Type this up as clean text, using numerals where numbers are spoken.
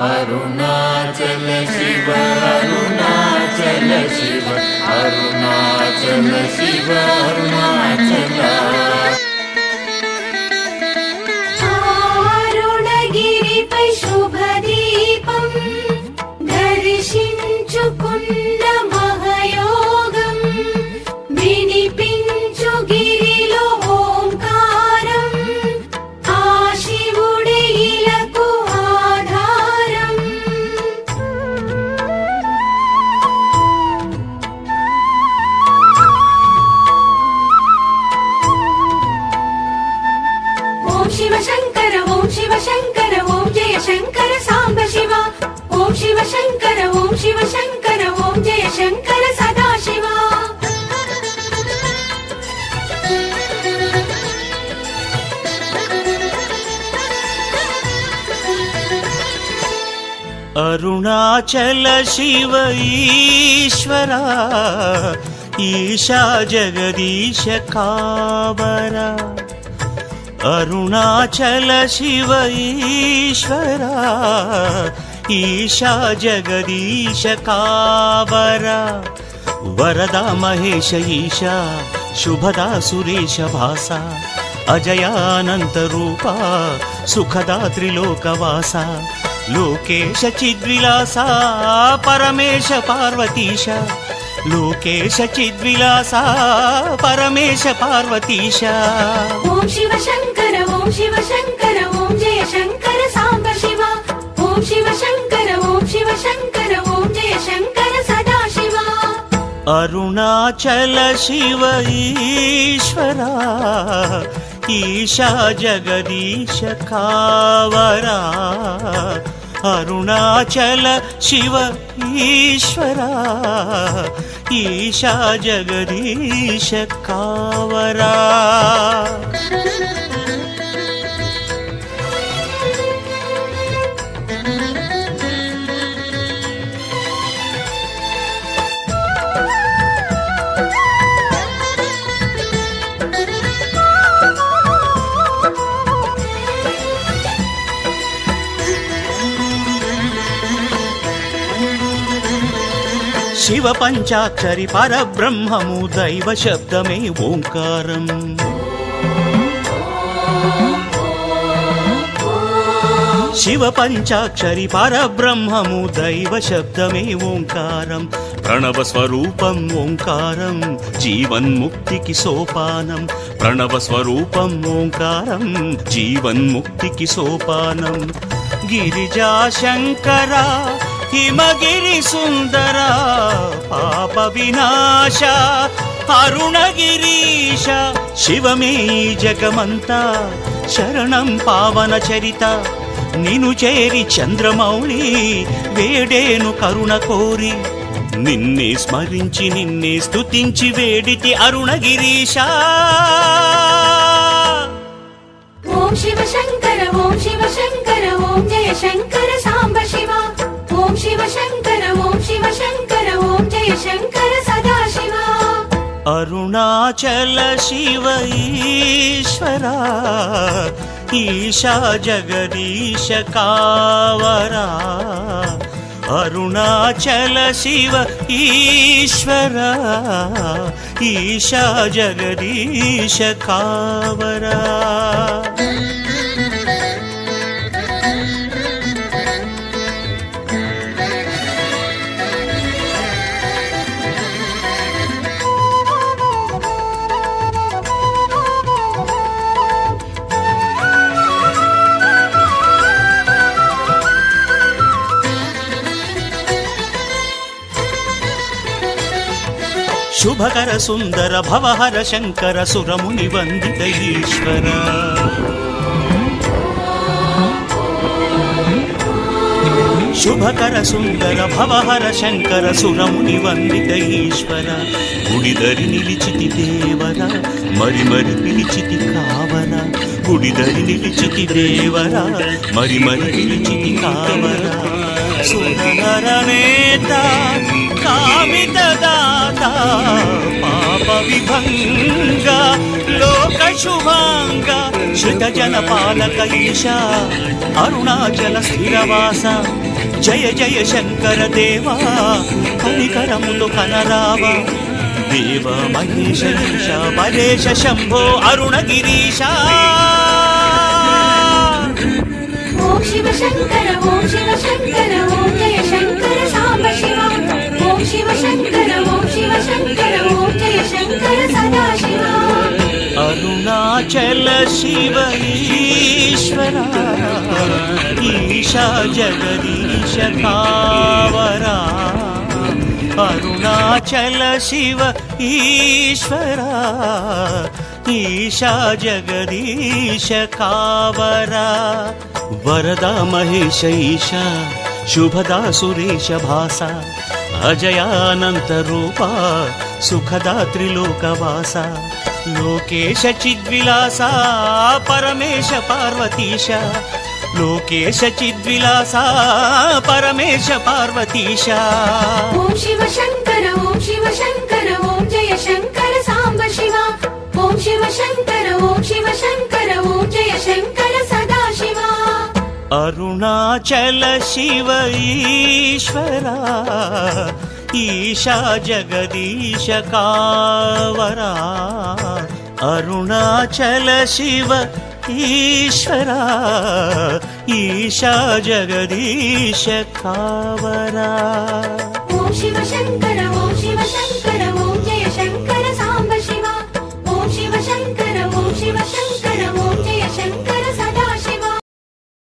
अरुणाचल शिव अरुणाचल शिव अरुणाचल शिव अरुणाचल అరుణగిరిపై శుభదీపం దర్శించుకున్న మహయోగం వినిపించు గిరిలో ఓంకారం ఆ శివుడే ఇలకు ఆధారం. ఓం శివ శంకర ఓం శివ శంకర ఓం జయ శంకర సాంబ శివ ఓం శివ శంకర ఓం శివ శంకర ఓం జయ శంకర సదాశివ. अरुणाचल शिव ईश्वरा ईशा जगदीश कावरा अरुणाचल शिव ईश्वरा ईशा जगदीश कावरा वरदा महेश ईशा शुभदा सुरेश भासा अजयानंत रूपा सुखदा त्रिलोकवासा लोकेश चिद्विलासा परमेश पार्वतीश लोकेश चिद्विलासा परमेश पार्वतीश. ఓం శివ శంకర ఓం శివ శంకర ఓం జయ శంకర సాంబ శివ ఓం శివ శంకర ఓం శివ శంకర ఓం జయ శంకర సదాశివ. अरुणाचल शिव ईश्वरा ईशा जगदीश कावरा अरुणाचल शिव ईश्वरा ईशा जगदीश कावरा. शिव पंचाक्षरी परब्रह्ममु दैव शब्दमे ओंकारम् शिव पंचाक्षरी परब्रह्ममु दैव शब्दमे ओंकारम् प्रणव स्वरूपम् ओंकारम् जीवन्मुक्तिकी सोपानम् प्रणव स्वरूपम् ओंकारम् जीवन्मुक्तिकी सोपानम् गिरिजा शंकरा हिमगिरि सुंदरा पाप विनाश अरुणगिरीश शिवमे जगमंता शरणं पावन चरिता निनु चेरि चंद्रमौळि वेडेनु करुण कोरि निन्ने स्मरिंचि निन्ने स्तुतिंचि वेडिति अरुणगिरीश. ఓం శివ శంకర ఓం శివ శంకర ఓం జయ శంకర సాంబ శివ ఓం శివ శంకర ఓం శివ శంకర ఓం జయ శంకర సదాశివ. अरुणाचल शिव ईश्वरा ईशा जगदीश कावरा अरुणाचल शिव ईश्वरा ईशा जगदीश कावरा. शुभकर सुंदर भवहर शंकर सुरमुनि वंदित ईश्वर शुभकर सुंदर भवहर शंकर सुरमुनि वंदित ईश्वर गुडिदरि निलिचिति देवर मरि मरि पिलिचिति कावर गुडिदरि निलिचिति देवर मरि मरि पिलिचिति कावर సురనరనేత కామితదాత పాప విభంగ లోక శుభాంగ శ్రిత జన పాలక ఈశా అరుణాచల స్థిరవాస జయ జయ శంకర దేవా కనికరములు కనరావా దేవ మహేశ ఈశ మహేశ శంభో అరుణగిరీశ ఓం శివ శంకర ఓం శివ శంకర ఓం జయ శంకర సాంబ శివ ఓం శివ శంకర ఓం శివ శంకర ఓం జయ శంకర సదాశివ అరుణాచల శివ ఈశ్వర ఈశా జగదీశ కావరా అరుణాచల శివ ఈశ్వర ఈశా జగదీశ కావరా వరదా మహేశ ఈశా శుభదా సురేశ భాస అజయానంత రూప సుఖదా త్రిలోకవాస లోకేశ చిద్విలాస పరమేశ పార్వతీశ లోకేశ చిద్విలాస పరమేశ పార్వతీశ ఓం శివ శంకర ఓం శివ శంకర ఓం జయ శంకర సాంబ శివ ఓం శివ శంకర ఓం శివ శంకర ఓం జయ శంకర సదాశివ అరుణాచల శివ ఈశ్వర ఈశా జగదీశ కావరా అరుణాచల శివ ఈశ్వర ఈశా జగదీశ కావరా